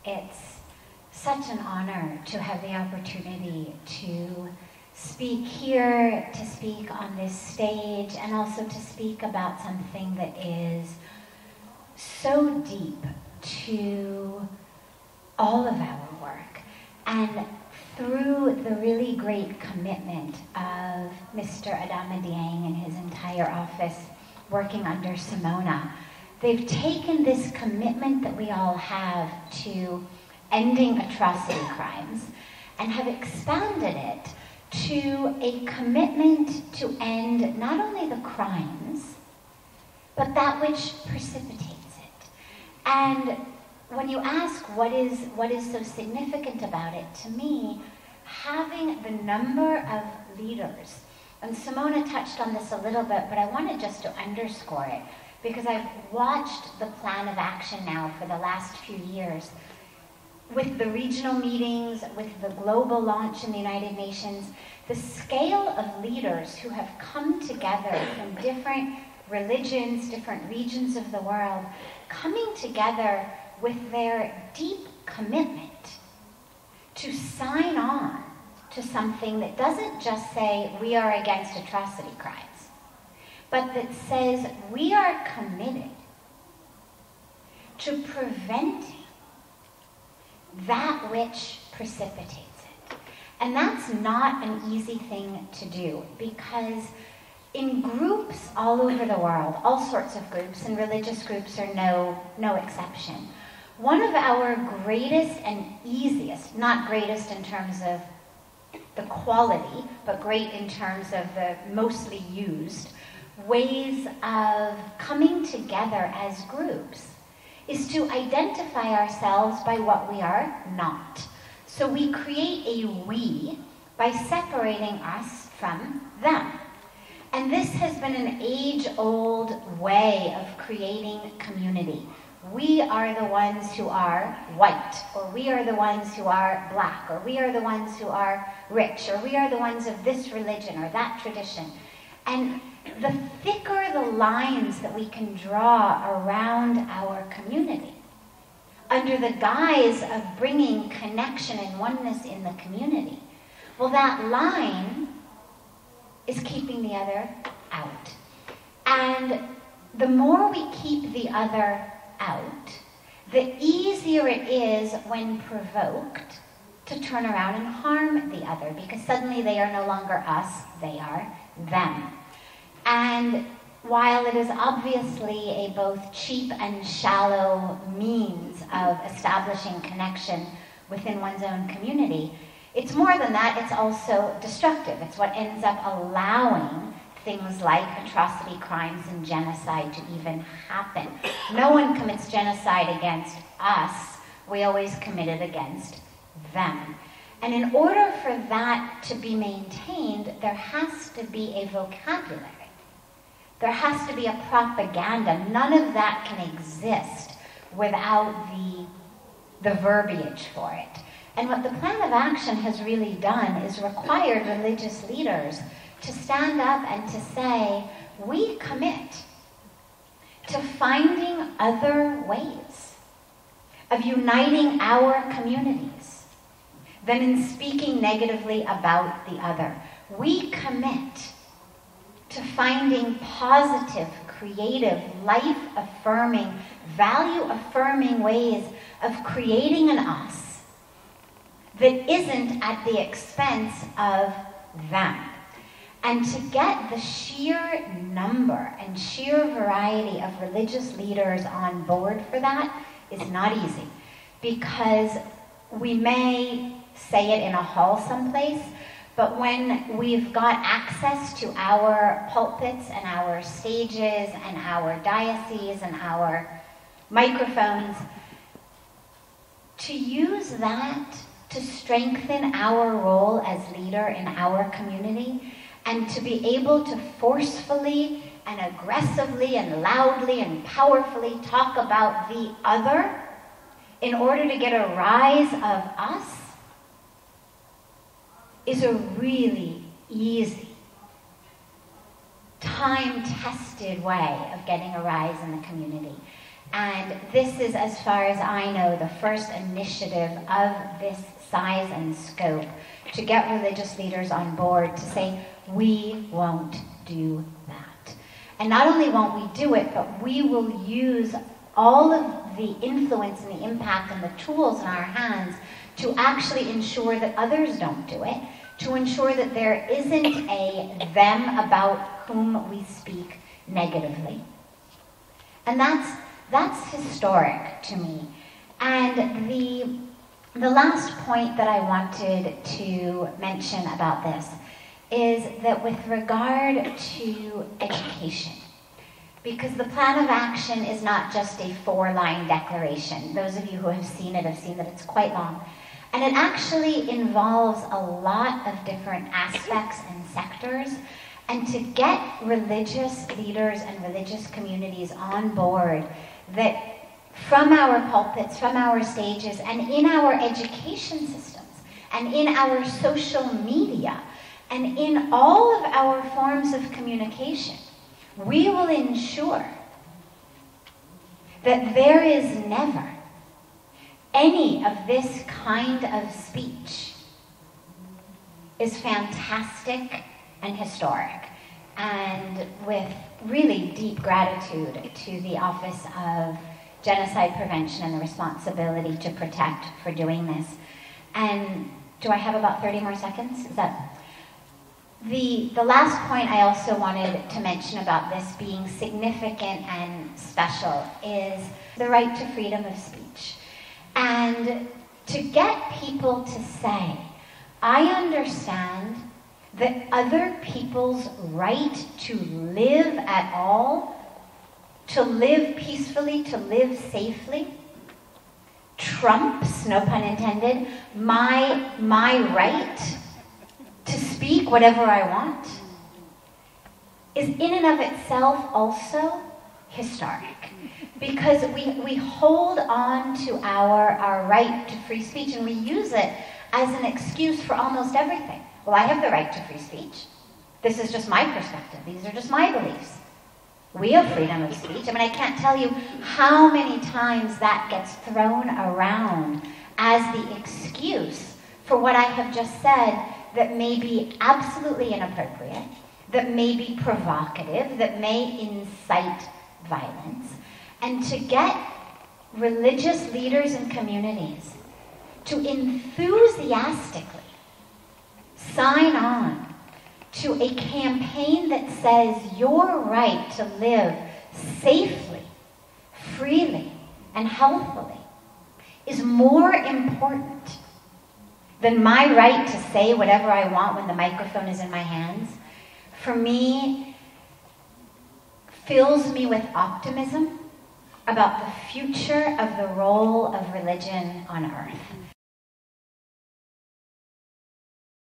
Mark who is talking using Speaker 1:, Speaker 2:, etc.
Speaker 1: It's such an honor to have the opportunity to speak here, to speak on this stage, and also to speak about something that is so deep to all of our work. And through the really great commitment of Mr. Adama Dieng and his entire office working under Simona, they've taken this commitment that we all have to ending atrocity crimes and have expanded it to a commitment to end not only the crimes, but that which precipitates it. And when you ask what is so significant about it, to me, having the number of leaders, and Simona touched on this a little bit, but I wanted just to underscore it, because I've watched the plan of action now for the last few years, with the regional meetings, with the global launch in the United Nations, the scale of leaders who have come together from different religions, different regions of the world, coming together with their deep commitment to sign on to something that doesn't just say we are against atrocity crimes, but that says we are committed to preventing that which precipitates it. And that's not an easy thing to do, because in groups all over the world, all sorts of groups, and religious groups are no exception, one of our greatest and easiest, not greatest in terms of the quality, but great in terms of the mostly used, ways of coming together as groups is to identify ourselves by what we are not. So we create a we by separating us from them. And this has been an age-old way of creating community. We are the ones who are white, or we are the ones who are black, or we are the ones who are rich, or we are the ones of this religion or that tradition. And the thicker the lines that we can draw around our community, under the guise of bringing connection and oneness in the community, well, that line is keeping the other out. And the more we keep the other out, the easier it is when provoked to turn around and harm the other, because suddenly they are no longer us, they are them. And while it is obviously a both cheap and shallow means of establishing connection within one's own community, it's more than that, it's also destructive. It's what ends up allowing things like atrocity crimes and genocide to even happen. No one commits genocide against us. We always commit it against them. And in order for that to be maintained, there has to be a vocabulary. There has to be a propaganda. None of that can exist without the verbiage for it. And what the plan of action has really done is required religious leaders to stand up and to say, we commit to finding other ways of uniting our communities than in speaking negatively about the other. We commit to finding positive, creative, life-affirming, value-affirming ways of creating an us that isn't at the expense of them. And to get the sheer number and sheer variety of religious leaders on board for that is not easy, because we may say it in a hall someplace, but when we've got access to our pulpits and our stages and our dioceses and our microphones, to use that to strengthen our role as leader in our community, and to be able to forcefully and aggressively and loudly and powerfully talk about the other in order to get a rise of us, is a really easy, time-tested way of getting a rise in the community. And this is, as far as I know, the first initiative of this size and scope to get religious leaders on board to say, we won't do that. And not only won't we do it, but we will use all of the influence and the impact and the tools in our hands to actually ensure that others don't do it, to ensure that there isn't a them about whom we speak negatively. And that's historic to me. And the last point that I wanted to mention about this is that with regard to education, because the plan of action is not just a 4-line declaration. Those of you who have seen it have seen that it's quite long. And it actually involves a lot of different aspects and sectors. And to get religious leaders and religious communities on board, that from our pulpits, from our stages, and in our education systems, and in our social media, and in all of our forms of communication, we will ensure that there is never any of this kind of speech is fantastic and historic. And with really deep gratitude to the Office of Genocide Prevention and the Responsibility to Protect for doing this. And do I have about 30 more seconds? Is that... The last point I also wanted to mention about this being significant and special is the right to freedom of speech. And to get people to say, I understand that other people's right to live at all, to live peacefully, to live safely, trumps, no pun intended, my right to speak whatever I want, is in and of itself also historic. Because we hold on to our right to free speech and we use it as an excuse for almost everything. Well, I have the right to free speech. This is just my perspective. These are just my beliefs. We have freedom of speech. I mean, I can't tell you how many times that gets thrown around as the excuse for what I have just said that may be absolutely inappropriate, that may be provocative, that may incite violence. And to get religious leaders and communities to enthusiastically sign on to a campaign that says your right to live safely, freely, and healthfully is more important than my right to say whatever I want when the microphone is in my hands, for me, fills me with optimism about the future of the role of religion on earth.